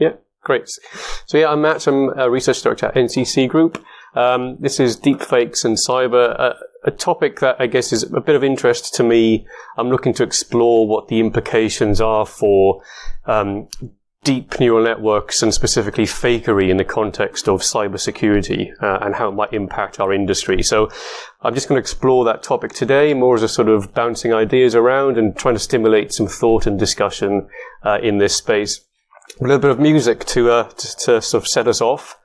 Yeah, great. So yeah, I'm Matt. I'm a research director at NCC Group. This is deepfakes and cyber, a topic that I guess is a bit of interest to me. I'm looking to explore what the implications are for deep neural networks and specifically fakery in the context of cybersecurity and how it might impact our industry. So I'm just going to explore that topic today more as a sort of bouncing ideas around and trying to stimulate some thought and discussion in this space. A little bit of music to sort of set us off.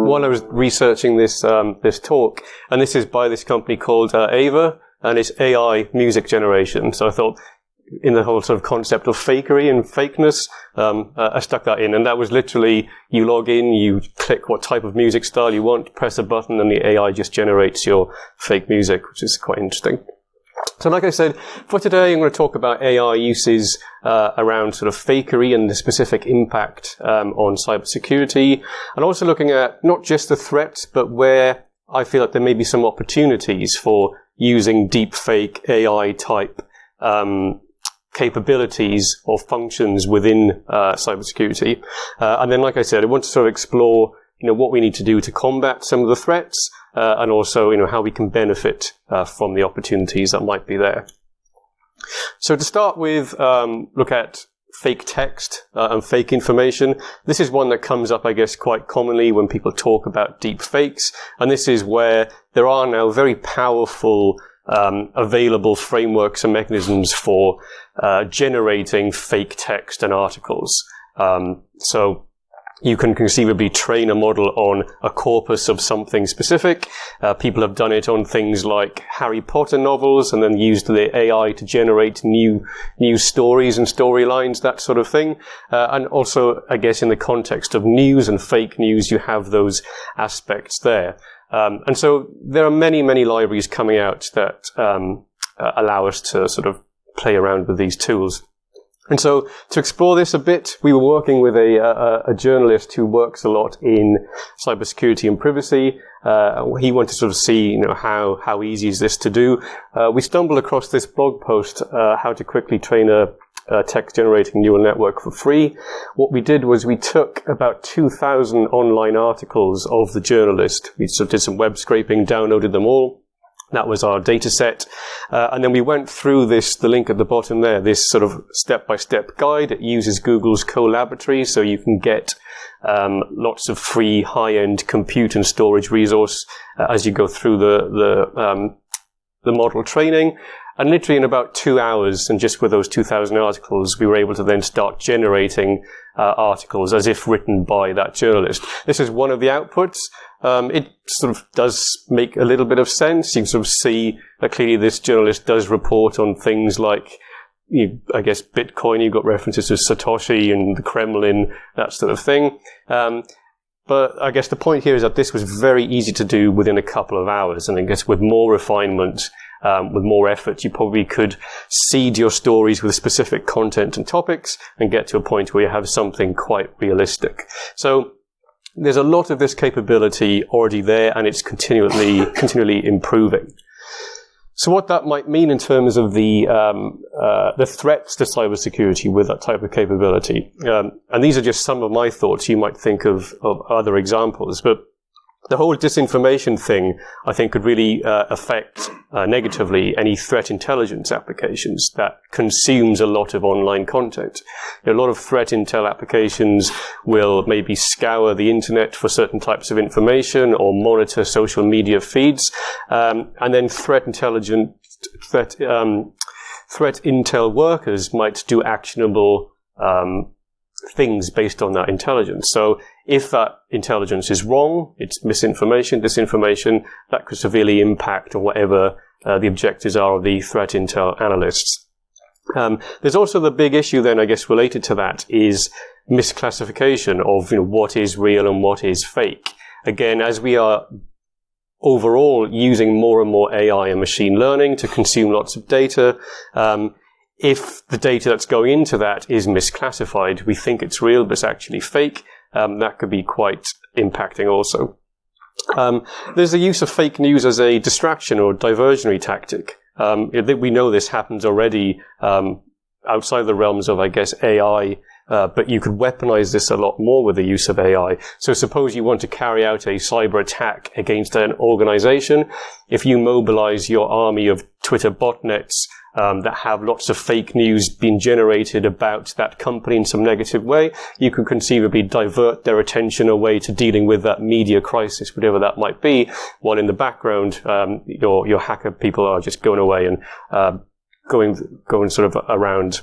While I was researching this talk, and this is by this company called Ava, and it's AI music generation. So I thought, in the whole sort of concept of fakery and fakeness, I stuck that in, and that was literally you log in, you click what type of music style you want, press a button, and the AI just generates your fake music, which is quite interesting. So like I said, for today I'm going to talk about AI uses around sort of fakery and the specific impact on cybersecurity, and also looking at not just the threats, but where I feel like there may be some opportunities for using deepfake AI type capabilities or functions within cybersecurity. And then, like I said, I want to sort of explore what we need to do to combat some of the threats, and also, how we can benefit from the opportunities that might be there. So to start with, look at fake text and fake information. This is one that comes up, I guess, quite commonly when people talk about deep fakes. And this is where there are now very powerful available frameworks and mechanisms for generating fake text and articles. So you can conceivably train a model on a corpus of something specific. People have done it on things like Harry Potter novels and then used the AI to generate new stories and storylines, that sort of thing. And also, I guess, in the context of news and fake news, you have those aspects there. And so there are many, many libraries coming out that allow us to sort of play around with these tools. And so to explore this a bit, we were working with a journalist who works a lot in cybersecurity and privacy. He wanted to sort of see, how easy is this to do. We stumbled across this blog post, how to quickly train a text generating neural network for free. What we did was we took about 2,000 online articles of the journalist. We sort of did some web scraping, downloaded them all. That was our data set. And then we went through the link at the bottom there, this sort of step-by-step guide. It uses Google's Colaboratory, so you can get lots of free high-end compute and storage resource as you go through the model training. And literally in about 2 hours, and just with those 2,000 articles, we were able to then start generating articles as if written by that journalist. This is one of the outputs. It sort of does make a little bit of sense. You can sort of see that clearly this journalist does report on things like, I guess, Bitcoin. You've got references to Satoshi and the Kremlin, that sort of thing. But I guess the point here is that this was very easy to do within a couple of hours. And I guess with more refinement, with more effort, you probably could seed your stories with specific content and topics and get to a point where you have something quite realistic. So there's a lot of this capability already there, and it's continually improving. So what that might mean in terms of the threats to cybersecurity with that type of capability, and these are just some of my thoughts. You might think of other examples, but the whole disinformation thing, I think, could really affect negatively any threat intelligence applications that consumes a lot of online content. A lot of threat intel applications will maybe scour the internet for certain types of information or monitor social media feeds, and then threat intel workers might do actionable things based on that intelligence. So if that intelligence is wrong, it's misinformation, disinformation, that could severely impact on whatever the objectives are of the threat intel analysts. There's also the big issue then, I guess, related to that is misclassification of what is real and what is fake. Again, as we are overall using more and more AI and machine learning to consume lots of data, if the data that's going into that is misclassified, we think it's real, but it's actually fake, that could be quite impacting also. There's the use of fake news as a distraction or diversionary tactic. We know this happens already outside the realms of, I guess, AI, but you could weaponize this a lot more with the use of AI. So suppose you want to carry out a cyber attack against an organization. If you mobilize your army of Twitter botnets that have lots of fake news being generated about that company in some negative way, you could conceivably divert their attention away to dealing with that media crisis, whatever that might be, while in the background, your hacker people are just going away and going sort of around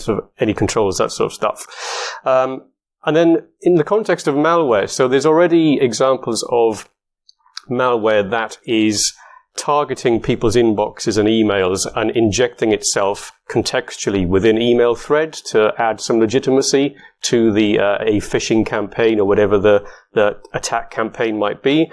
sort of any controls, that sort of stuff. And then in the context of malware, so there's already examples of malware that is targeting people's inboxes and emails and injecting itself contextually within email thread to add some legitimacy to a phishing campaign or whatever the attack campaign might be,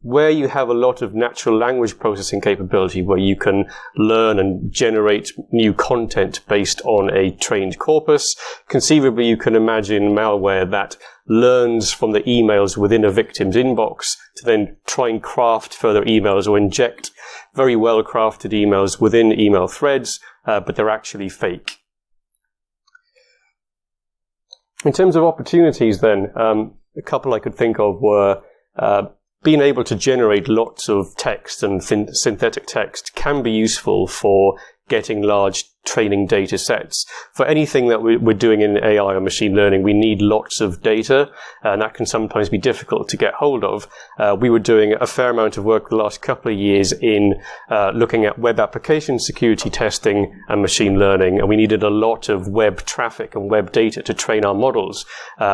where you have a lot of natural language processing capability where you can learn and generate new content based on a trained corpus. Conceivably, you can imagine malware that learns from the emails within a victim's inbox to then try and craft further emails or inject very well crafted emails within email threads, but they're actually fake. In terms of opportunities then, a couple I could think of were being able to generate lots of text and synthetic text can be useful for getting large training data sets. For anything that we're doing in AI or machine learning, we need lots of data, and that can sometimes be difficult to get hold of. We were doing a fair amount of work the last couple of years in looking at web application security testing and machine learning, and we needed a lot of web traffic and web data to train our models,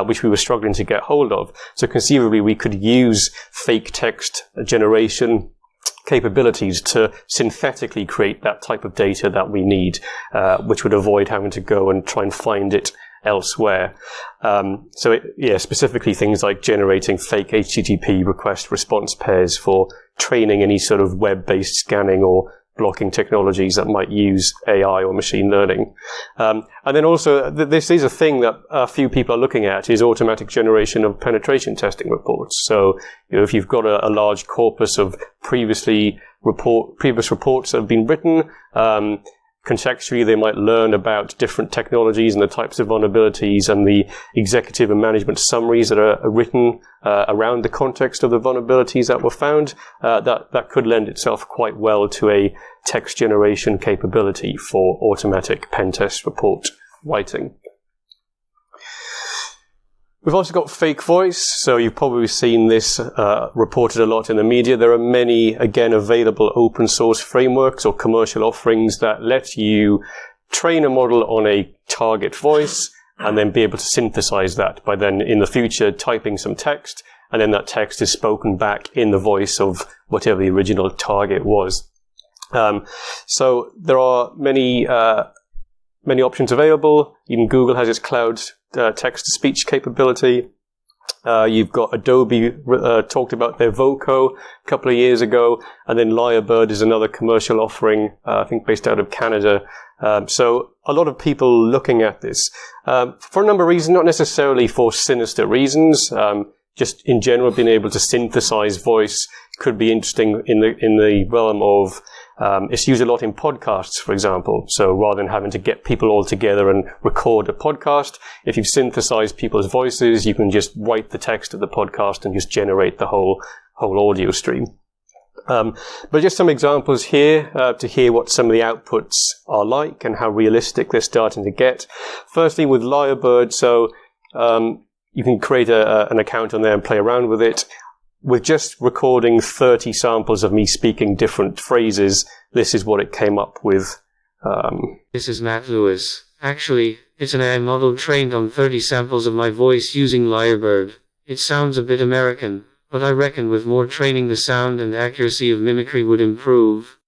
which we were struggling to get hold of. So conceivably, we could use fake text generation capabilities to synthetically create that type of data that we need, which would avoid having to go and try and find it elsewhere. Specifically things like generating fake HTTP request response pairs for training any sort of web-based scanning or blocking technologies that might use AI or machine learning. And then also, this is a thing that a few people are looking at, is automatic generation of penetration testing reports. So, if you've got a large corpus of previous reports that have been written, contextually they might learn about different technologies and the types of vulnerabilities and the executive and management summaries that are written around the context of the vulnerabilities that were found. That could lend itself quite well to a text generation capability for automatic pen test report writing. We've also got fake voice, so you've probably seen this reported a lot in the media. There are many, again, available open source frameworks or commercial offerings that let you train a model on a target voice and then be able to synthesize that by then, in the future, typing some text, and then that text is spoken back in the voice of whatever the original target was. So there are many options available. Even Google has its cloud text-to-speech capability. You've got Adobe talked about their Voco a couple of years ago, and then Lyrebird is another commercial offering, I think based out of Canada. So a lot of people looking at this for a number of reasons, not necessarily for sinister reasons. Just in general, being able to synthesize voice could be interesting in the realm of it's used a lot in podcasts, for example. So rather than having to get people all together and record a podcast, if you've synthesized people's voices, you can just write the text of the podcast and just generate the whole audio stream. But just some examples here to hear what some of the outputs are like and how realistic they're starting to get. Firstly, with Lyrebird, so you can create an account on there and play around with it. With just recording 30 samples of me speaking different phrases, this is what it came up with. This is Matt Lewis. Actually, it's an AI model trained on 30 samples of my voice using Lyrebird. It sounds a bit American, but I reckon with more training the sound and accuracy of mimicry would improve.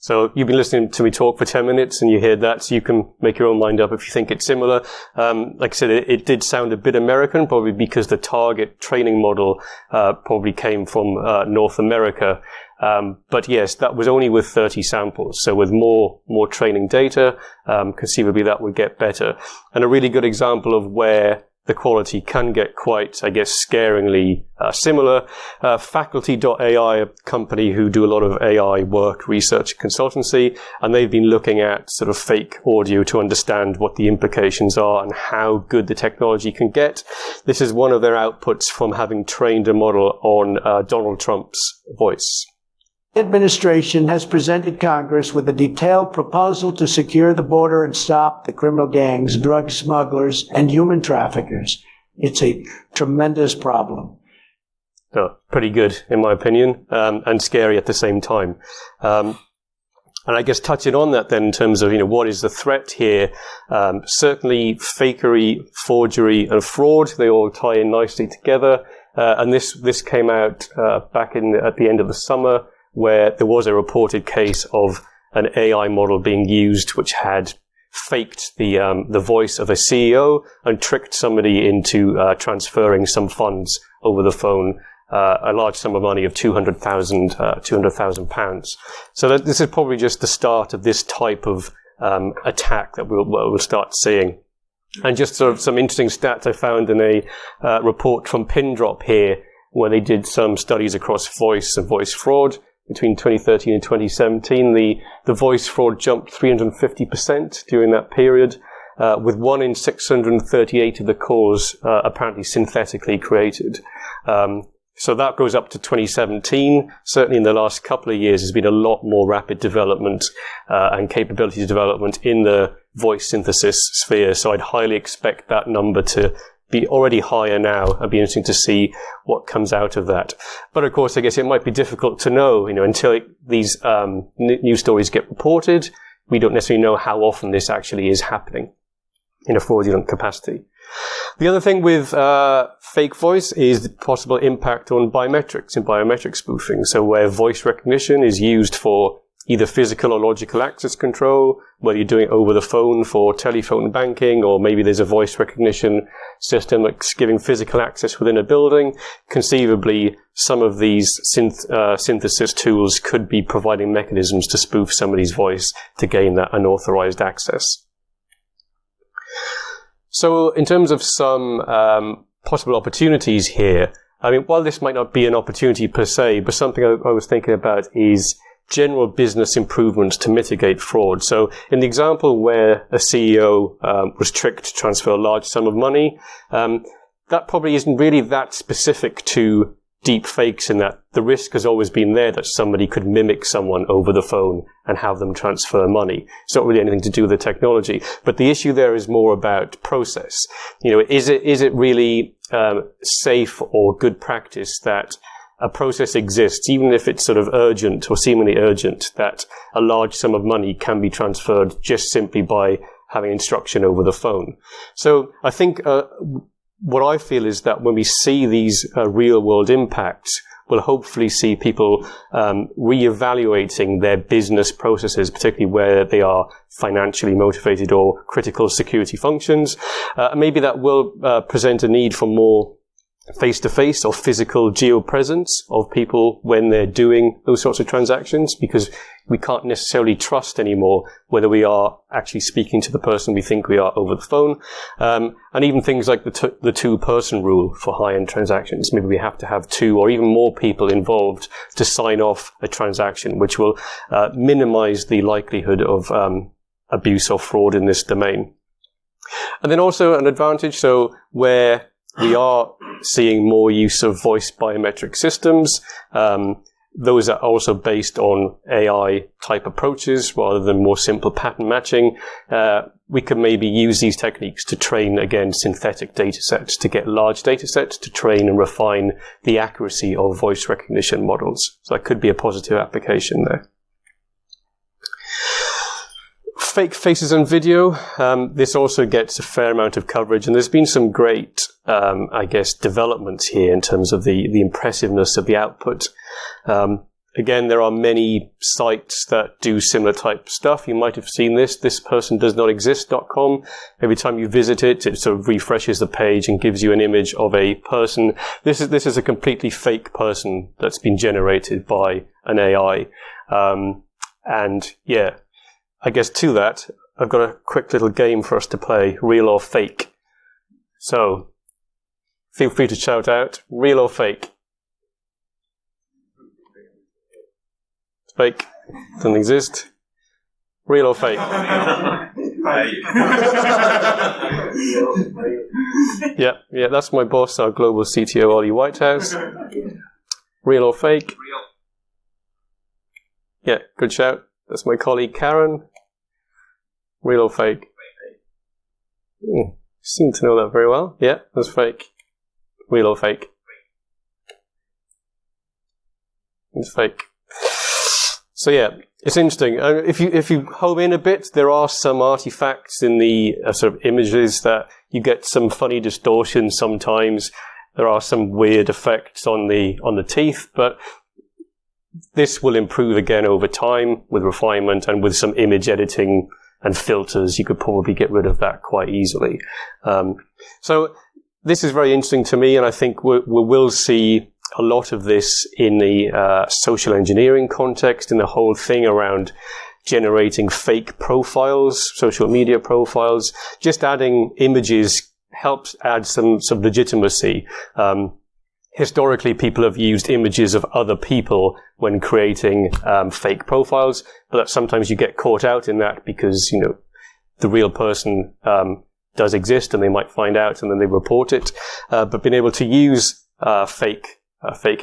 So you've been listening to me talk for 10 minutes and you hear that, so you can make your own mind up if you think it's similar. Like I said, it did sound a bit American, probably because the target training model probably came from North America. But yes, that was only with 30 samples. So with more training data, conceivably that would get better. And a really good example of where the quality can get quite, I guess, scaringly similar. Faculty.ai, a company who do a lot of AI work, research, consultancy, and they've been looking at sort of fake audio to understand what the implications are and how good the technology can get. This is one of their outputs from having trained a model on Donald Trump's voice. The administration has presented Congress with a detailed proposal to secure the border and stop the criminal gangs, drug smugglers, and human traffickers. It's a tremendous problem. Oh, pretty good, in my opinion, and scary at the same time. And I guess touching on that then in terms of, what is the threat here? Certainly fakery, forgery, and fraud, they all tie in nicely together. And this came out back at the end of the summer, where there was a reported case of an AI model being used which had faked the voice of a CEO and tricked somebody into transferring some funds over the phone, a large sum of money of £200,000. So this is probably just the start of this type of attack that we'll start seeing. And just sort of some interesting stats I found in a report from Pindrop here, where they did some studies across voice and voice fraud. Between 2013 and 2017, the voice fraud jumped 350% during that period, with 1 in 638 of the calls apparently synthetically created. So that goes up to 2017. Certainly in the last couple of years, there's been a lot more rapid development and capability development in the voice synthesis sphere. So I'd highly expect that number to be already higher now. It'd be interesting to see what comes out of that. But of course, I guess it might be difficult to know, until these news stories get reported. We don't necessarily know how often this actually is happening in a fraudulent capacity. The other thing with fake voice is the possible impact on biometrics and biometric spoofing. So where voice recognition is used for either physical or logical access control, whether you're doing it over the phone for telephone banking, or maybe there's a voice recognition system that's giving physical access within a building. Conceivably, some of these synthesis tools could be providing mechanisms to spoof somebody's voice to gain that unauthorized access. So in terms of some possible opportunities here, while this might not be an opportunity per se, but something I was thinking about is general business improvements to mitigate fraud. So in the example where a CEO was tricked to transfer a large sum of money, that probably isn't really that specific to deepfakes, in that the risk has always been there that somebody could mimic someone over the phone and have them transfer money. It's not really anything to do with the technology. But the issue there is more about process. Is it really safe or good practice that a process exists, even if it's sort of urgent or seemingly urgent, that a large sum of money can be transferred just simply by having instruction over the phone? So I think what I feel is that when we see these real-world impacts, we'll hopefully see people reevaluating their business processes, particularly where they are financially motivated or critical security functions. Maybe that will present a need for more face-to-face or physical geopresence of people when they're doing those sorts of transactions, because we can't necessarily trust anymore whether we are actually speaking to the person we think we are over the phone. And even things like the two-person rule for high-end transactions. Maybe we have to have 2 or even more people involved to sign off a transaction, which will minimize the likelihood of abuse or fraud in this domain. And then also an advantage, so where we are seeing more use of voice biometric systems. Those are also based on AI type approaches rather than more simple pattern matching. We could maybe use these techniques to train, again, synthetic data sets, to get large data sets to train and refine the accuracy of voice recognition models. So that could be a positive application there. Fake faces and video. This also gets a fair amount of coverage, and there's been some great, developments here in terms of the impressiveness of the output. again, there are many sites that do similar type stuff. You might have seen this person does not exist.com. Every time you visit it, it sort of refreshes the page and gives you an image of a person. This is a completely fake person that's been generated by an AI. And yeah, I guess to that, I've got a quick little game for us to play, real or fake. So, feel free to shout out, real or fake. Fake. Doesn't exist. Real or fake? Yeah, that's my boss, our global CTO, Ollie Whitehouse. Real or fake? Real. Yeah, good shout. That's my colleague Karen. Real or fake? Seem to know that very well. Yeah, that's fake. Real or fake? It's fake. So yeah, it's interesting. If you home in a bit, there are some artifacts in the sort of images that you get some funny distortion sometimes. There are some weird effects on the teeth, but this will improve again over time with refinement and with some image editing and filters. You could probably get rid of that quite easily. So this is very interesting to me, and I think we will see a lot of this in the social engineering context, in the whole thing around generating fake profiles, social media profiles. Just adding images helps add some legitimacy. Historically, people have used images of other people when creating fake profiles, but that sometimes you get caught out in that because, the real person does exist and they might find out and then they report it. But being able to use fake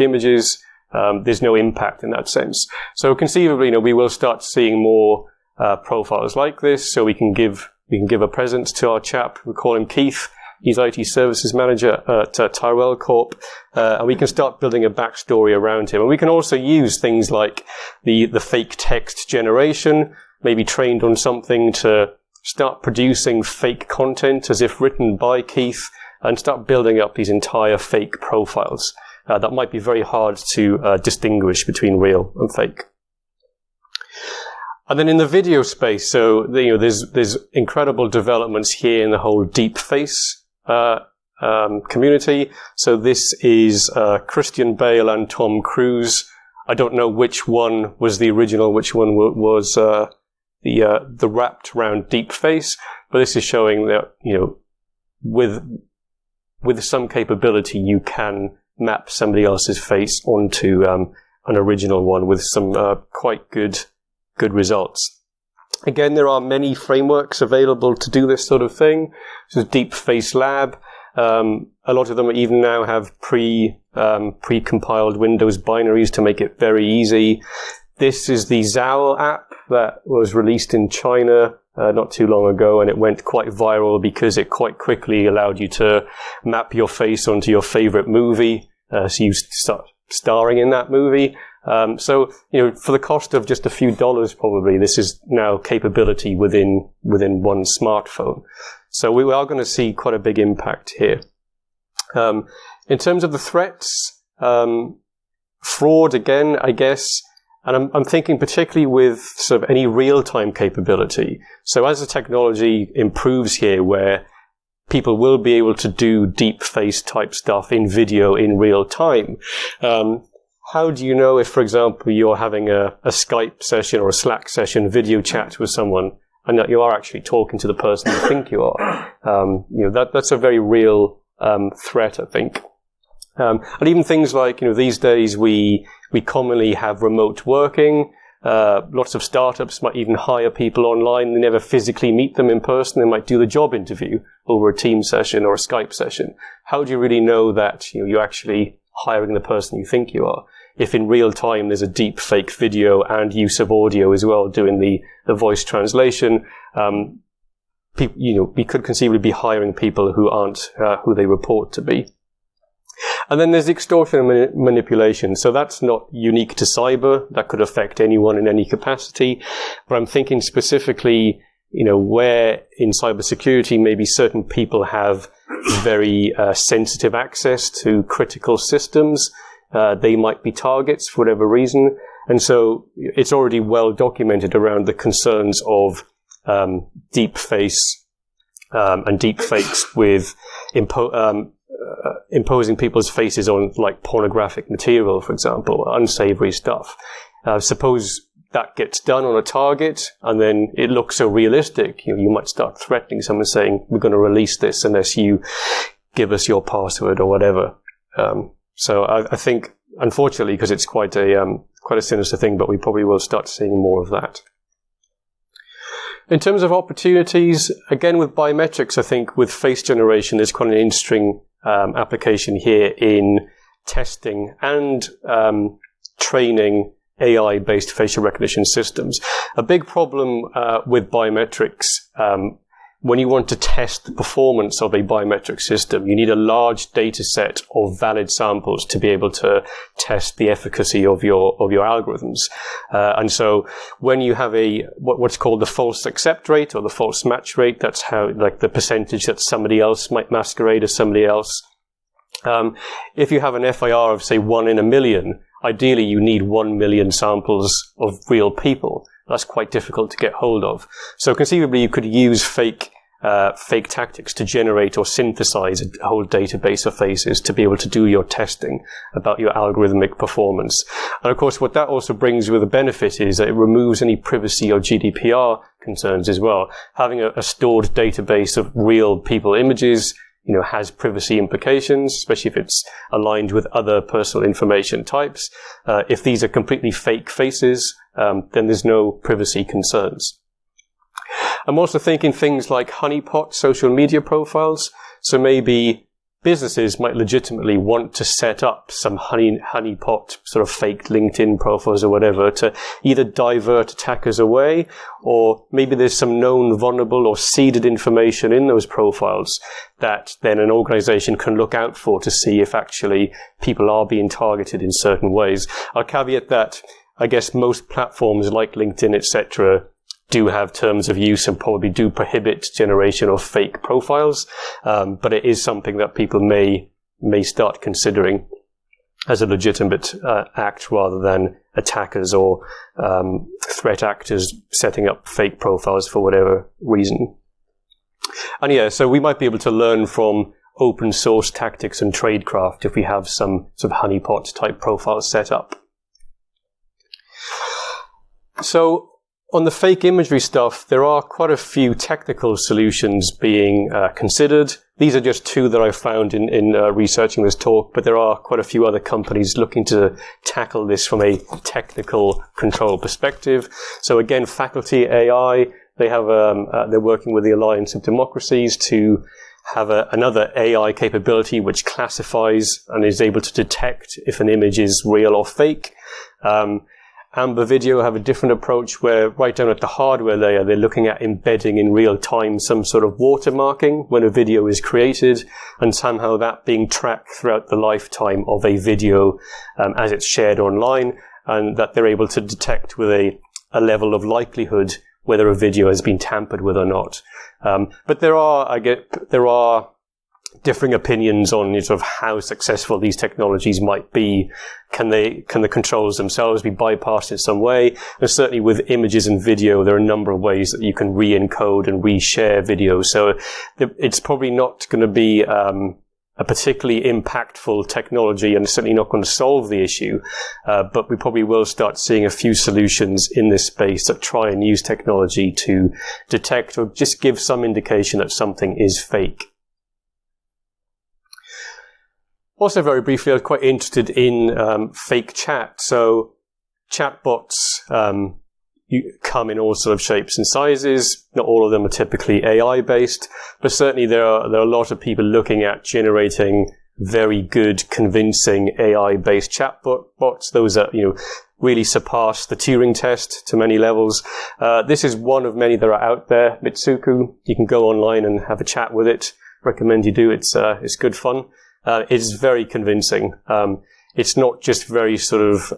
images, there's no impact in that sense. So conceivably, we will start seeing more profiles like this. So we can give a present to our chap. We call him Keith. He's IT services manager at Tyrell Corp, and we can start building a backstory around him. And we can also use things like the fake text generation, maybe trained on something to start producing fake content as if written by Keith, and start building up these entire fake profiles. That might be very hard to distinguish between real and fake. And then in the video space, so there's incredible developments here in the whole deepfakes community. So this is Christian Bale and Tom Cruise. I don't know which one was the original, which one was the wrapped round deepfakes, but this is showing that with some capability you can map somebody else's face onto an original one with some quite good results. Again, there are many frameworks available to do this sort of thing. This is DeepFace Lab. A lot of them even now have pre-compiled Windows binaries to make it very easy. This is the Zao app that was released in China not too long ago, and it went quite viral because it quite quickly allowed you to map your face onto your favorite movie, so you start starring in that movie. So for the cost of just a few dollars, probably this is now capability within one smartphone. So we are going to see quite a big impact here. In terms of the threats, fraud again, I guess. And I'm thinking particularly with sort of any real-time capability. So as the technology improves here, where people will be able to do deep face type stuff in video in real time, how do you know if, for example, you're having a Skype session or a Slack session, video chat with someone, and that you are actually talking to the person you think you are? That's a very real threat, I think. And even things like, these days we commonly have remote working. Lots of startups might even hire people online. They never physically meet them in person. They might do the job interview over a Teams session or a Skype session. How do you really know that you're actually hiring the person you think you are? If in real time there's a deep fake video and use of audio as well, doing the voice translation, we could conceivably be hiring people who aren't who they report to be. And then there's extortion and manipulation. So that's not unique to cyber. That could affect anyone in any capacity. But I'm thinking specifically, where in cybersecurity maybe certain people have very sensitive access to critical systems. They might be targets for whatever reason. And so it's already well documented around the concerns of deepfakes and deepfakes with imposing people's faces on like pornographic material, for example, unsavory stuff. Suppose that gets done on a target and then it looks so realistic, you might start threatening someone saying, we're going to release this unless you give us your password or whatever. So I think, unfortunately, because it's quite a sinister thing, but we probably will start seeing more of that. In terms of opportunities, again with biometrics, I think with face generation, there's quite an interesting application here in testing and training AI-based facial recognition systems. A big problem with biometrics, when you want to test the performance of a biometric system, you need a large data set of valid samples to be able to test the efficacy of your algorithms. And so when you have what's called the false accept rate or the false match rate, that's how, like, the percentage that somebody else might masquerade as somebody else. If you have an FIR of, say, 1 in a million, ideally you need 1 million samples of real people. That's quite difficult to get hold of. So conceivably you could use fake tactics to generate or synthesize a whole database of faces to be able to do your testing about your algorithmic performance. And of course what that also brings with a benefit is that it removes any privacy or GDPR concerns as well. Having a stored database of real people images has privacy implications, especially if it's aligned with other personal information types. If these are completely fake faces, then there's no privacy concerns. I'm also thinking things like honeypot social media profiles. So maybe businesses might legitimately want to set up some honeypot sort of fake LinkedIn profiles or whatever to either divert attackers away, or maybe there's some known vulnerable or seeded information in those profiles that then an organization can look out for to see if actually people are being targeted in certain ways. I'll caveat that I guess most platforms like LinkedIn, etc., do have terms of use and probably do prohibit generation of fake profiles, but it is something that people may start considering as a legitimate act rather than attackers or threat actors setting up fake profiles for whatever reason. And yeah, so we might be able to learn from open source tactics and tradecraft if we have some sort of honeypot type profiles set up. So on the fake imagery stuff, there are quite a few technical solutions being considered. These are just two that I found in researching this talk, but there are quite a few other companies looking to tackle this from a technical control perspective. So again, Faculty AI, they have they're working with the Alliance of Democracies to have another AI capability which classifies and is able to detect if an image is real or fake. Amber Video have a different approach where right down at the hardware layer, they're looking at embedding in real time some sort of watermarking when a video is created, and somehow that being tracked throughout the lifetime of a video as it's shared online, and that they're able to detect with a level of likelihood whether a video has been tampered with or not. But there are differing opinions on sort of how successful these technologies might be. Can the controls themselves be bypassed in some way? And certainly with images and video, there are a number of ways that you can re-encode and re-share video. So it's probably not going to be a particularly impactful technology, and certainly not going to solve the issue. But we probably will start seeing a few solutions in this space that try and use technology to detect or just give some indication that something is fake. Also, very briefly, I was quite interested in fake chat. So chatbots come in all sorts of shapes and sizes. Not all of them are typically AI-based, but certainly there are a lot of people looking at generating very good, convincing AI-based chatbots. Those that really surpass the Turing test to many levels. This is one of many that are out there. Mitsuku, you can go online and have a chat with it. Recommend you do. It's good fun. It's very convincing. It's not just very sort of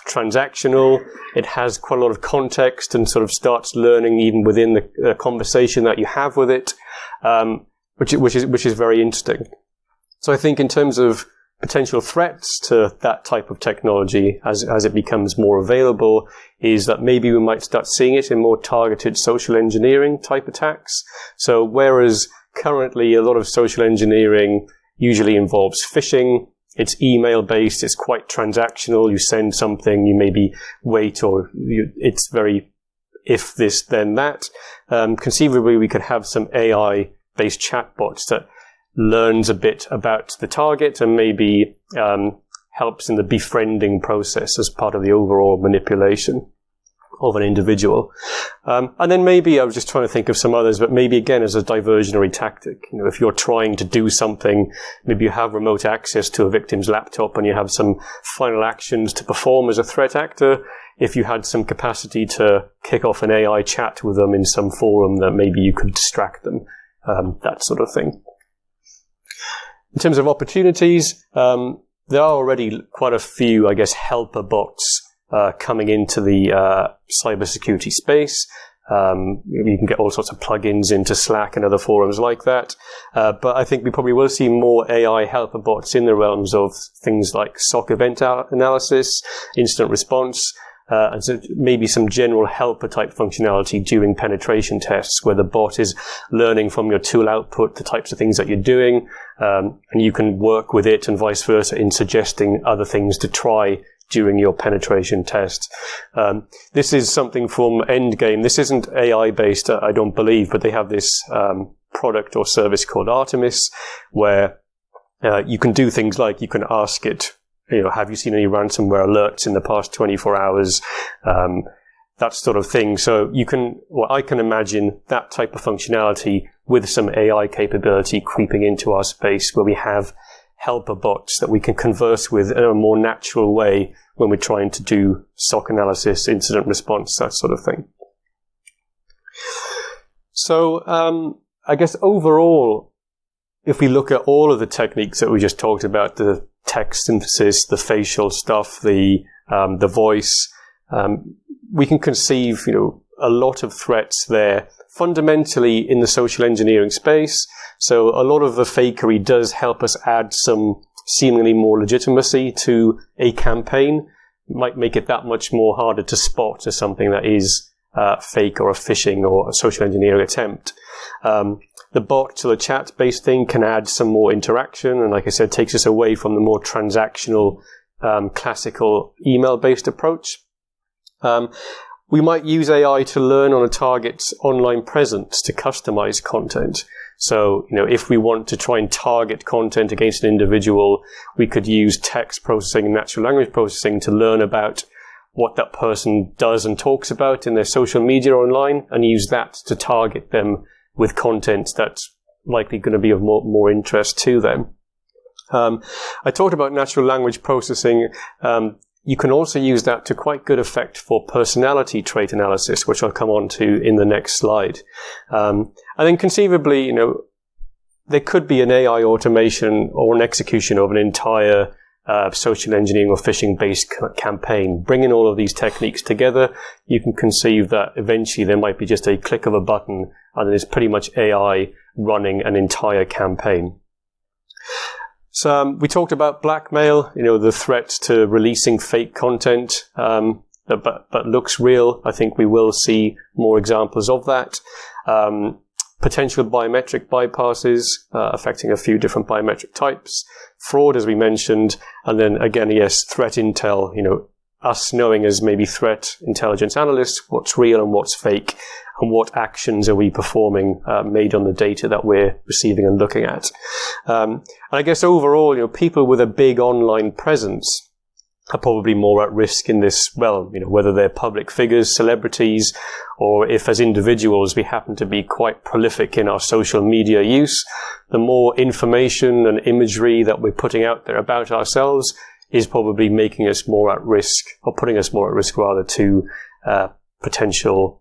transactional. It has quite a lot of context and sort of starts learning even within the conversation that you have with it, which is very interesting. So I think in terms of potential threats to that type of technology as it becomes more available is that maybe we might start seeing it in more targeted social engineering type attacks. So whereas currently a lot of social engineering usually involves phishing, it's email based, it's quite transactional. You send something, you maybe wait, or it's very if this then that. Conceivably we could have some AI based chatbots that learns a bit about the target and maybe helps in the befriending process as part of the overall manipulation of an individual. And then maybe, I was just trying to think of some others, but maybe again as a diversionary tactic. If you're trying to do something, maybe you have remote access to a victim's laptop and you have some final actions to perform as a threat actor. If you had some capacity to kick off an AI chat with them in some forum, that maybe you could distract them, that sort of thing. In terms of opportunities, there are already quite a few, I guess, helper bots coming into the cybersecurity space. You can get all sorts of plugins into Slack and other forums like that. But I think we probably will see more AI helper bots in the realms of things like SOC event analysis, incident response, and so maybe some general helper type functionality during penetration tests where the bot is learning from your tool output the types of things that you're doing, and you can work with it and vice versa in suggesting other things to try during your penetration test. This is something from Endgame. This isn't AI based, I don't believe, but they have this product or service called Artemis where you can do things like you can ask it, have you seen any ransomware alerts in the past 24 hours? That sort of thing. So I can imagine that type of functionality with some AI capability creeping into our space where we have helper bots that we can converse with in a more natural way when we're trying to do SOC analysis, incident response, that sort of thing. So, I guess overall, if we look at all of the techniques that we just talked about, the text synthesis, the facial stuff, the voice, we can conceive, a lot of threats there, fundamentally in the social engineering space. So a lot of the fakery does help us add some seemingly more legitimacy to a campaign. It might make it that much more harder to spot as something that is fake or a phishing or a social engineering attempt. The bot to the chat-based thing can add some more interaction, and like I said, takes us away from the more transactional, classical email-based approach. We might use AI to learn on a target's online presence to customize content. So, if we want to try and target content against an individual, we could use text processing and natural language processing to learn about what that person does and talks about in their social media online and use that to target them with content that's likely going to be of more interest to them. I talked about natural language processing. You can also use that to quite good effect for personality trait analysis, which I'll come on to in the next slide. And then conceivably, there could be an AI automation or an execution of an entire social engineering or phishing-based campaign. Bringing all of these techniques together, you can conceive that eventually there might be just a click of a button and there's pretty much AI running an entire campaign. So we talked about blackmail, the threat to releasing fake content, but looks real. I think we will see more examples of that. Potential biometric bypasses affecting a few different biometric types. Fraud, as we mentioned. And then again, yes, threat intel, us knowing as maybe threat intelligence analysts what's real and what's fake and what actions are we performing made on the data that we're receiving and looking at. And I guess overall, people with a big online presence are probably more at risk in this realm, whether they're public figures, celebrities, or if as individuals we happen to be quite prolific in our social media use. The more information and imagery that we're putting out there about ourselves is probably making us more at risk, or putting us more at risk rather, to potential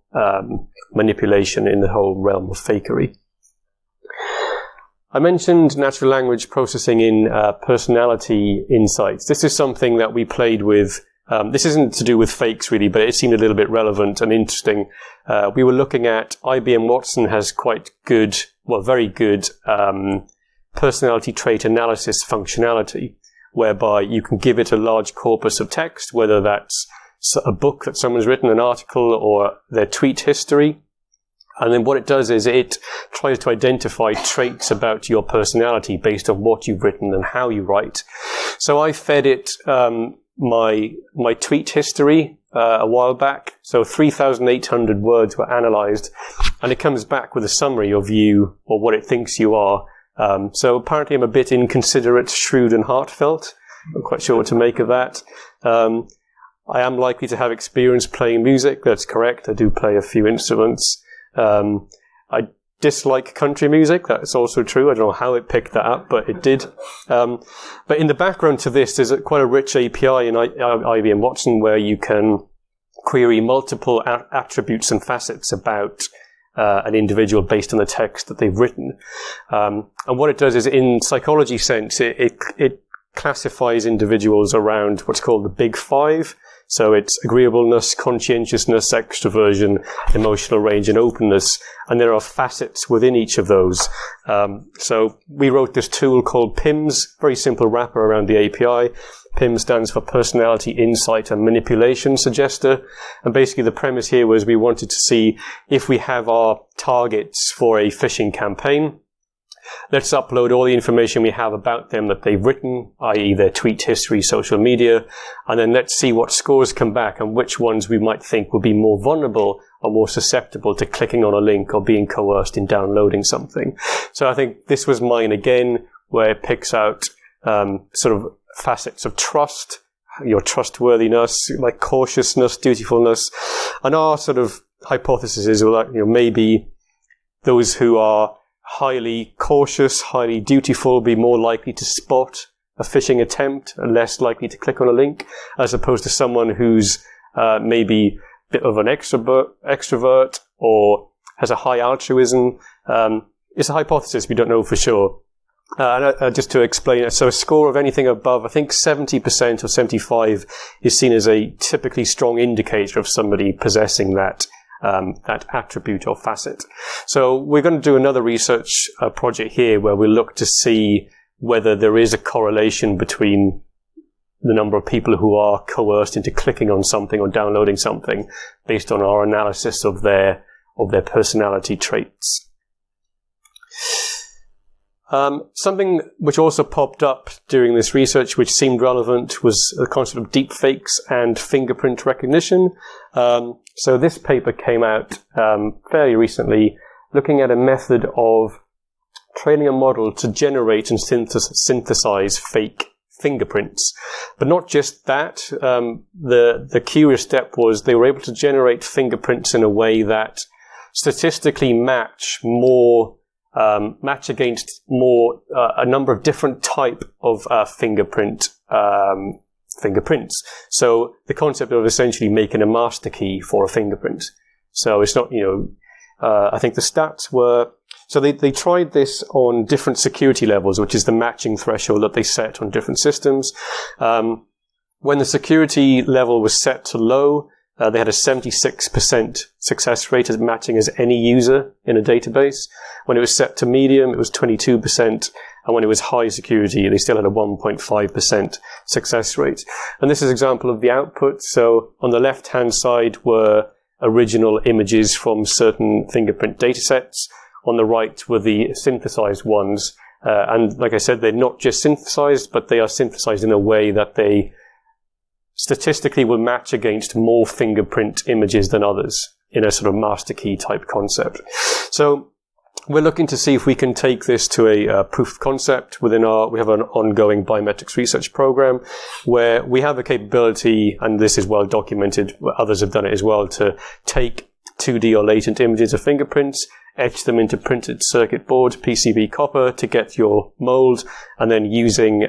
manipulation in the whole realm of fakery. I mentioned natural language processing in personality insights. This is something that we played with. This isn't to do with fakes really, but it seemed a little bit relevant and interesting. We were looking at IBM Watson has quite good, very good personality trait analysis functionality, whereby you can give it a large corpus of text, whether that's a book that someone's written, an article, or their tweet history. And then what it does is it tries to identify traits about your personality based on what you've written and how you write. So I fed it my tweet history a while back. So 3,800 words were analyzed, and it comes back with a summary of you or what it thinks you are. So apparently I'm a bit inconsiderate, shrewd, and heartfelt. I'm quite sure what to make of that. I am likely to have experience playing music. That's correct. I do play a few instruments. I dislike country music. That's also true. I don't know how it picked that up, but it did. But in the background to this, there's quite a rich API in IBM Watson where you can query multiple attributes and facets about an individual based on the text that they've written. And what it does is, in psychology sense, it classifies individuals around what's called the Big Five. So it's agreeableness, conscientiousness, extroversion, emotional range, and openness. And there are facets within each of those. So we wrote this tool called PIMS, very simple wrapper around the API. PIMS stands for Personality, Insight, and Manipulation Suggester. And basically the premise here was we wanted to see if we have our targets for a phishing campaign. Let's upload all the information we have about them that they've written, i.e. their tweet history, social media, and then let's see what scores come back and which ones we might think will be more vulnerable or more susceptible to clicking on a link or being coerced in downloading something. So I think this was mine again, where it picks out sort of facets of trust, your trustworthiness, like cautiousness, dutifulness, and our sort of hypothesis is that, maybe those who are highly cautious, highly dutiful, be more likely to spot a phishing attempt and less likely to click on a link, as opposed to someone who's maybe a bit of an extrovert or has a high altruism. It's a hypothesis, we don't know for sure. And just to explain it, so a score of anything above, I think 70% or 75 is seen as a typically strong indicator of somebody possessing that attribute or facet. So we're going to do another research project here where we look to see whether there is a correlation between the number of people who are coerced into clicking on something or downloading something based on our analysis of their personality traits. Something which also popped up during this research, which seemed relevant, was the concept of deepfakes and fingerprint recognition. So this paper came out fairly recently, looking at a method of training a model to generate and synthesize fake fingerprints. But not just that. The curious step was they were able to generate fingerprints in a way that statistically match against a number of different type of fingerprints. So the concept of essentially making a master key for a fingerprint. So it's not, I think the stats were, so they tried this on different security levels, which is the matching threshold that they set on different systems. When the security level was set to low, they had a 76% success rate at matching as any user in a database. When it was set to medium, it was 22%. And when it was high security, they still had a 1.5% success rate. And this is an example of the output. So on the left-hand side were original images from certain fingerprint datasets. On the right were the synthesized ones. And like I said, they're not just synthesized, but they are synthesized in a way that they statistically will match against more fingerprint images than others in a sort of master key type concept. So we're looking to see if we can take this to a proof of concept we have an ongoing biometrics research program where we have a capability, and this is well documented, others have done it as well, to take 2D or latent images of fingerprints, etch them into printed circuit board, PCB copper, to get your mold, and then using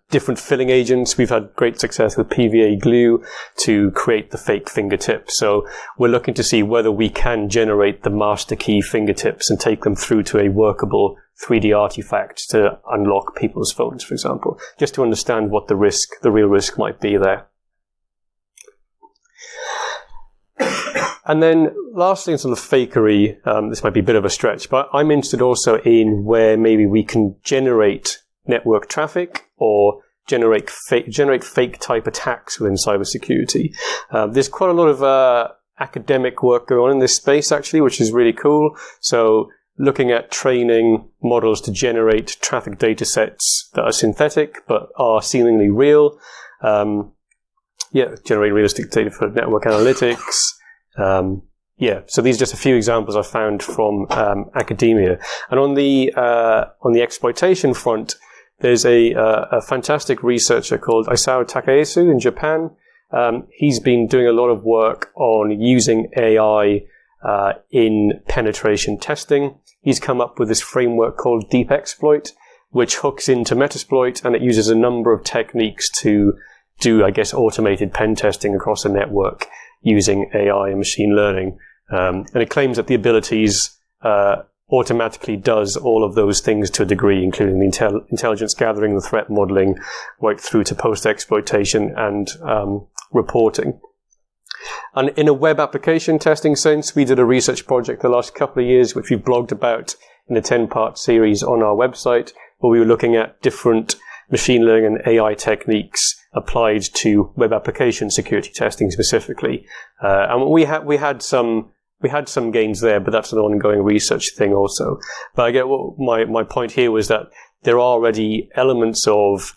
different filling agents. We've had great success with PVA glue to create the fake fingertips. So we're looking to see whether we can generate the master key fingertips and take them through to a workable 3D artifact to unlock people's phones, for example, just to understand what the real risk might be there. And then lastly, in sort of fakery, this might be a bit of a stretch, but I'm interested also in where maybe we can generate network traffic or generate fake type attacks within cybersecurity. There's quite a lot of academic work going on in this space, actually, which is really cool. So looking at training models to generate traffic data sets that are synthetic but are seemingly real. Generating realistic data for network analytics. So these are just a few examples I found from academia. And on the exploitation front, there's a fantastic researcher called Isao Takayasu in Japan. He's been doing a lot of work on using AI in penetration testing. He's come up with this framework called DeepExploit, which hooks into Metasploit, and it uses a number of techniques to do, I guess, automated pen testing across a network using AI and machine learning. And it claims that the abilities automatically does all of those things to a degree, including the intelligence gathering, the threat modeling, right through to post-exploitation and reporting. And in a web application testing sense, we did a research project the last couple of years, which we blogged about in a 10-part series on our website, where we were looking at different machine learning and AI techniques applied to web application security testing specifically. And we had some gains there, but that's an ongoing research thing also. But I get what my point here was that there are already elements of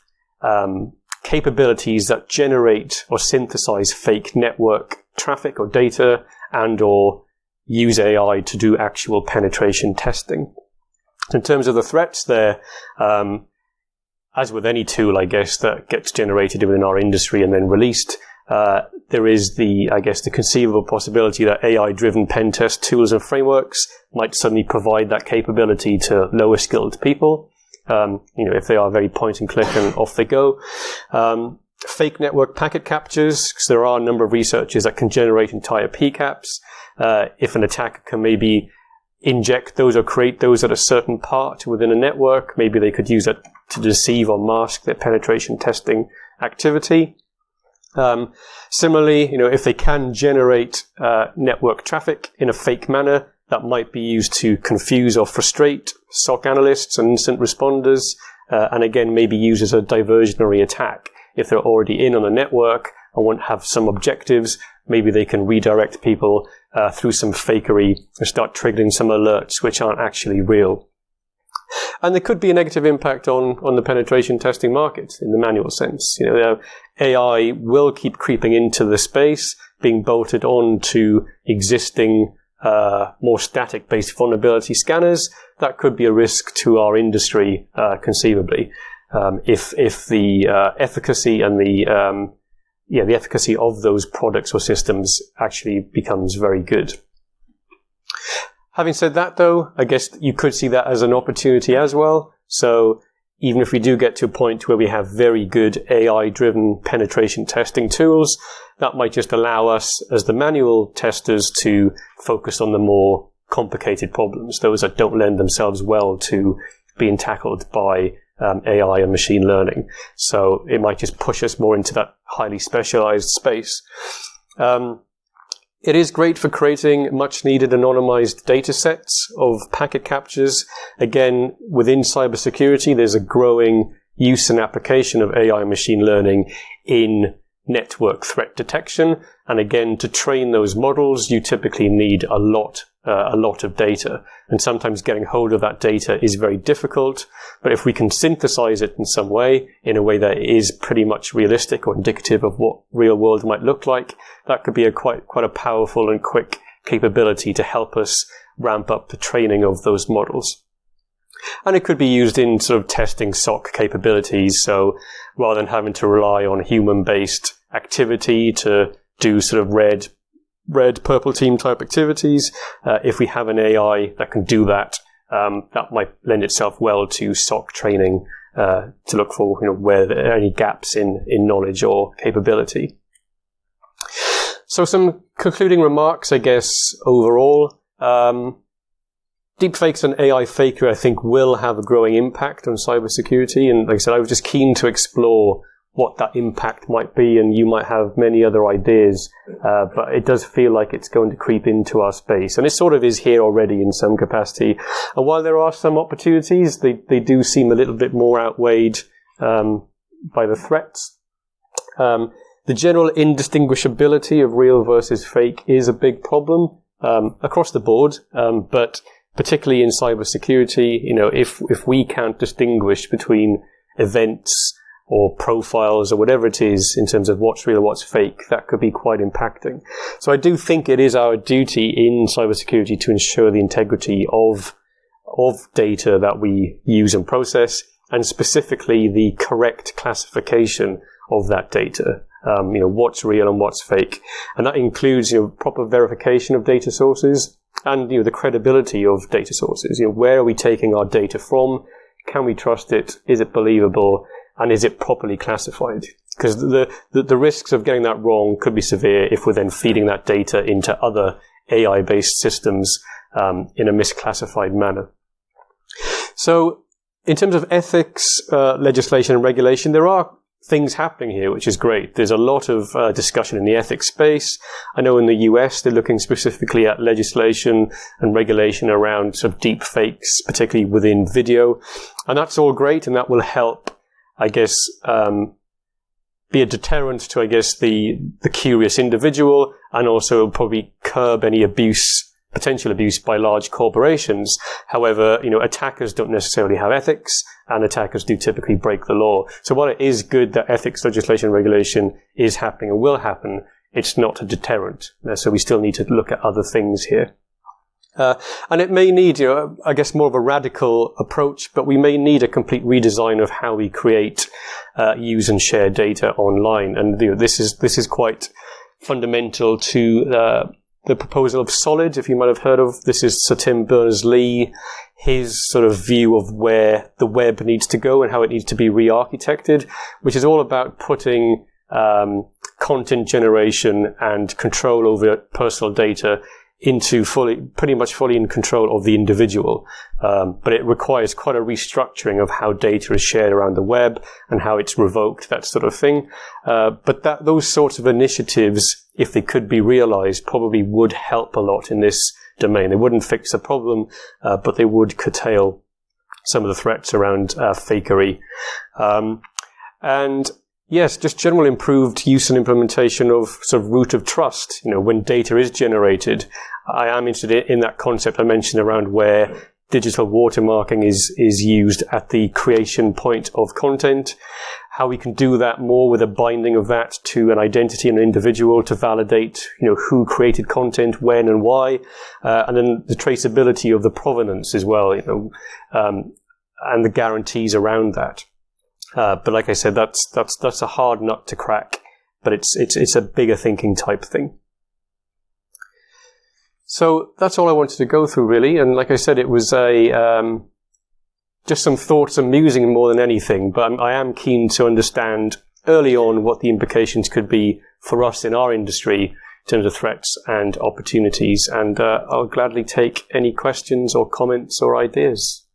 capabilities that generate or synthesize fake network traffic or data and or use AI to do actual penetration testing. In terms of the threats there, as with any tool, I guess, that gets generated within our industry and then released, there is the conceivable possibility that AI-driven pen test tools and frameworks might suddenly provide that capability to lower skilled people. If they are very point and click and off they go. Fake network packet captures, because there are a number of researchers that can generate entire PCAPs. If an attacker can maybe inject those or create those at a certain part within a network, maybe they could use that to deceive or mask their penetration testing activity. Similarly, if they can generate network traffic in a fake manner, that might be used to confuse or frustrate SOC analysts and incident responders, and again, maybe used as a diversionary attack. If they're already in on a network and want to have some objectives, maybe they can redirect people through some fakery and start triggering some alerts which aren't actually real. And there could be a negative impact on the penetration testing market in the manual sense. AI will keep creeping into the space, being bolted on to existing more static-based vulnerability scanners. That could be a risk to our industry, conceivably, if the efficacy and the efficacy of those products or systems actually becomes very good. Having said that, though, I guess you could see that as an opportunity as well. So even if we do get to a point where we have very good AI-driven penetration testing tools, that might just allow us as the manual testers to focus on the more complicated problems, those that don't lend themselves well to being tackled by AI and machine learning. So it might just push us more into that highly specialized space. It is great for creating much needed anonymized data sets of packet captures. Again, within cybersecurity, there's a growing use and application of AI and machine learning in network threat detection. And again, to train those models, you typically need a lot of data. And sometimes getting hold of that data is very difficult. But if we can synthesize it in some way, in a way that is pretty much realistic or indicative of what real world might look like, that could be a quite a powerful and quick capability to help us ramp up the training of those models. And it could be used in sort of testing SOC capabilities. So rather than having to rely on human-based activity to do sort of red, purple team type activities, if we have an AI that can do that, that might lend itself well to SOC training, to look for, where there are any gaps in knowledge or capability. So some concluding remarks, I guess, overall. Deepfakes and AI fakery, I think, will have a growing impact on cybersecurity. And like I said, I was just keen to explore what that impact might be, and you might have many other ideas, but it does feel like it's going to creep into our space, and it sort of is here already in some capacity. And while there are some opportunities, they do seem a little bit more outweighed by the threats. The general indistinguishability of real versus fake is a big problem across the board, but particularly in cybersecurity, if we can't distinguish between events or profiles or whatever it is in terms of what's real and what's fake, that could be quite impacting. So I do think it is our duty in cybersecurity to ensure the integrity of data that we use and process, and specifically the correct classification of that data. What's real and what's fake. And that includes, proper verification of data sources and, the credibility of data sources. Where are we taking our data from? Can we trust it? Is it believable? And is it properly classified? Because the risks of getting that wrong could be severe if we're then feeding that data into other AI-based systems in a misclassified manner. So in terms of ethics, legislation and regulation, there are things happening here, which is great. There's a lot of discussion in the ethics space. I know in the US, they're looking specifically at legislation and regulation around sort of deepfakes, particularly within video. And that's all great, and that will help, I guess, be a deterrent to, I guess, the curious individual, and also probably curb any potential abuse by large corporations. However, attackers don't necessarily have ethics, and attackers do typically break the law. So while it is good that ethics legislation and regulation is happening and will happen, it's not a deterrent. So we still need to look at other things here. And it may need, I guess, more of a radical approach, but we may need a complete redesign of how we create, use and share data online. And this is quite fundamental to the proposal of Solid, if you might have heard of. This is Sir Tim Berners-Lee, his sort of view of where the web needs to go and how it needs to be re-architected, which is all about putting content generation and control over personal data into pretty much fully in control of the individual. But it requires quite a restructuring of how data is shared around the web and how it's revoked, that sort of thing. But those sorts of initiatives, if they could be realized, probably would help a lot in this domain. They wouldn't fix the problem, but they would curtail some of the threats around fakery. And yes, just general improved use and implementation of sort of root of trust. When data is generated, I am interested in that concept I mentioned around where digital watermarking is used at the creation point of content, how we can do that more with a binding of that to an identity and an individual to validate, who created content, when and why, and then the traceability of the provenance as well, and the guarantees around that. But like I said, that's a hard nut to crack, but it's a bigger thinking type thing. So that's all I wanted to go through, really. And like I said, it was just some thoughts and musing more than anything. But I am keen to understand early on what the implications could be for us in our industry in terms of threats and opportunities. And I'll gladly take any questions or comments or ideas.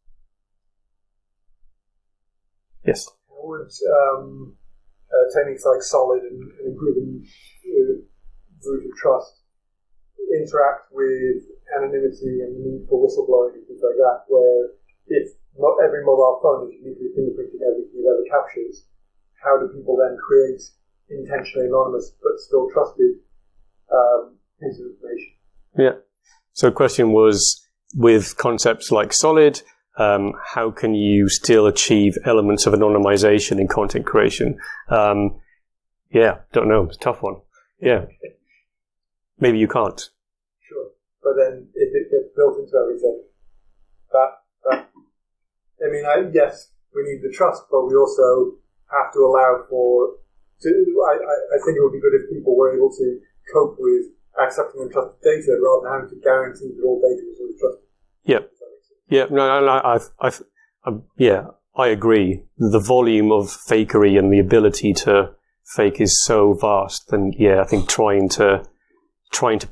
Yes. Would techniques like Solid and improving root of trust interact with anonymity and the need for whistleblowing and things like that, where if not every mobile phone is uniquely fingerprinting everything it ever captures, how do people then create intentionally anonymous but still trusted pieces of information? Yeah. So the question was, with concepts like Solid, how can you still achieve elements of anonymization in content creation? Don't know. It's a tough one. Yeah. Maybe you can't. Sure. But then if it gets built into everything, yes, we need the trust, but we also have to allow I think it would be good if people were able to cope with accepting untrusted data rather than having to guarantee that all data was always trusted. Yeah. Yeah, I agree. The volume of fakery and the ability to fake is so vast, and I think trying to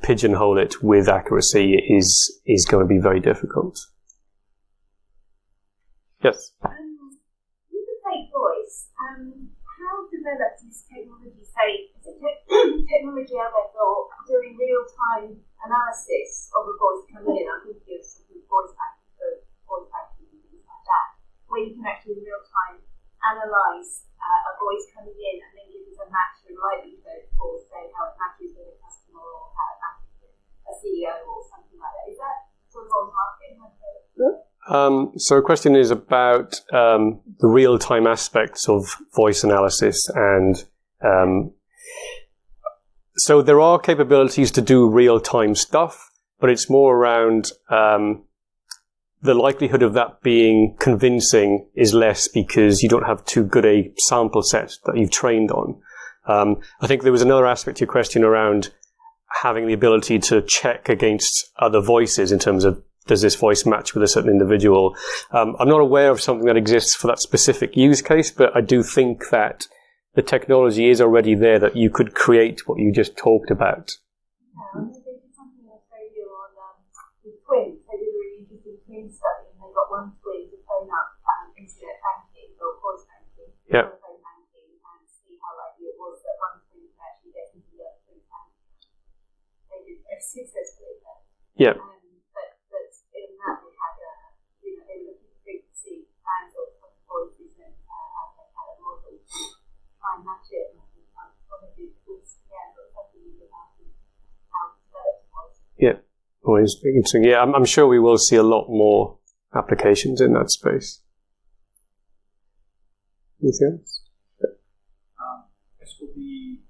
pigeonhole it with accuracy is going to be very difficult. Yes. With the fake voice, how do developed this technology, say, is it technology out there for doing real-time analysis of a voice coming in? I'm thinking of something voice acting and things like that, where you can actually in real time analyse a voice coming in and then give us a match with likelihood for, say, how it matches with a customer or how it matches with a CEO or something like that. Is that sort of on the market? So the question is about the real-time aspects of voice analysis, and so there are capabilities to do real-time stuff, but it's more around the likelihood of that being convincing is less because you don't have too good a sample set that you've trained on. I think there was another aspect to your question around having the ability to check against other voices in terms of, does this voice match with a certain individual? I'm not aware of something that exists for that specific use case, but I do think that the technology is already there that you could create what you just talked about. Yeah, they did something in Australia on with twins. They did a really interesting twin study, and they got one twin to phone up internet banking or voice banking, telephone banking, and see how likely it was that one twin could actually get into the other twin's bank. They did very successfully there. Yeah. Yeah, always interesting. Yeah, I'm sure we will see a lot more applications in that space. Anything else? As for the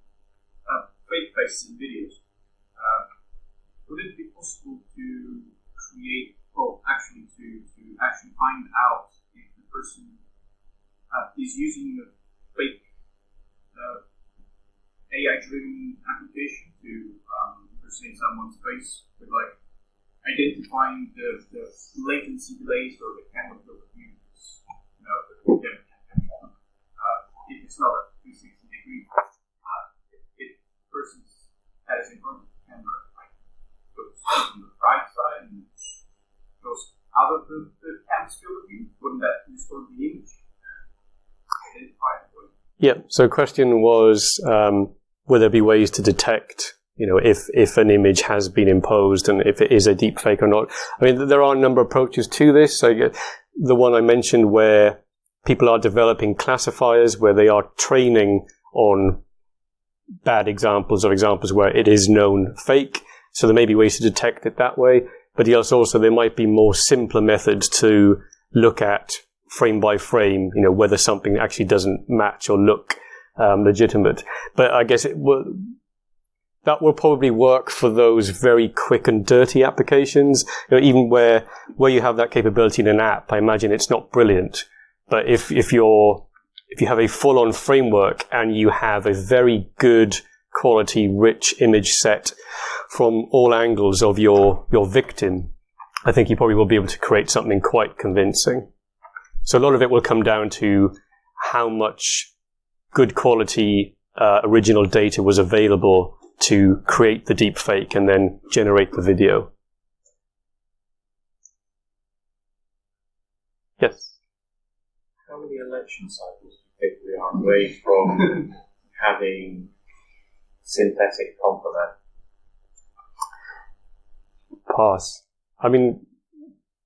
fake faces in videos, would it be possible to create, well, actually to actually find out if the person is using a fake AI-driven application to impersonate someone's face, with like identifying the latency delays or the camera views, if it's not a 360 degree, if the person has in front of the camera, like goes on the right side and goes out of the camera's field of view, wouldn't that distort the image and identify the way? Yeah, so the question was, will there be ways to detect, if an image has been imposed and if it is a deep fake or not? I mean, there are a number of approaches to this. So the one I mentioned where people are developing classifiers where they are training on bad examples or examples where it is known fake. So there may be ways to detect it that way. But yes, also there might be more simpler methods to look at frame by frame, whether something actually doesn't match or look legitimate. But I guess that will probably work for those very quick and dirty applications. Even where you have that capability in an app, I imagine it's not brilliant. But if you have a full-on framework and you have a very good quality, rich image set from all angles of your victim, I think you probably will be able to create something quite convincing. So a lot of it will come down to how much good quality original data was available to create the deep fake and then generate the video. Yes? How many election cycles do you think we are away from having synthetic complement? Pass. I mean,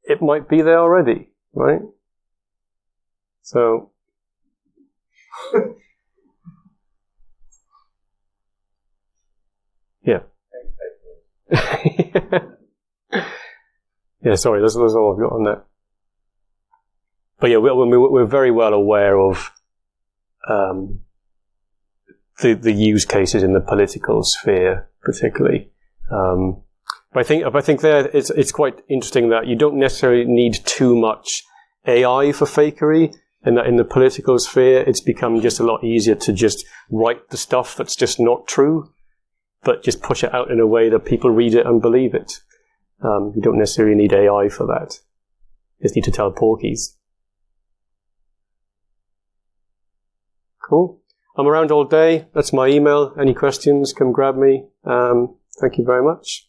it might be there already, right? So... Yeah. Yeah, sorry, that's all I've got on that. But yeah, we're very well aware of the use cases in the political sphere, particularly. But I think there it's quite interesting that you don't necessarily need too much AI for fakery. And that in the political sphere, it's become just a lot easier to just write the stuff that's just not true, but just push it out in a way that people read it and believe it. You don't necessarily need AI for that. You just need to tell porkies. Cool. I'm around all day. That's my email. Any questions, come grab me. Thank you very much.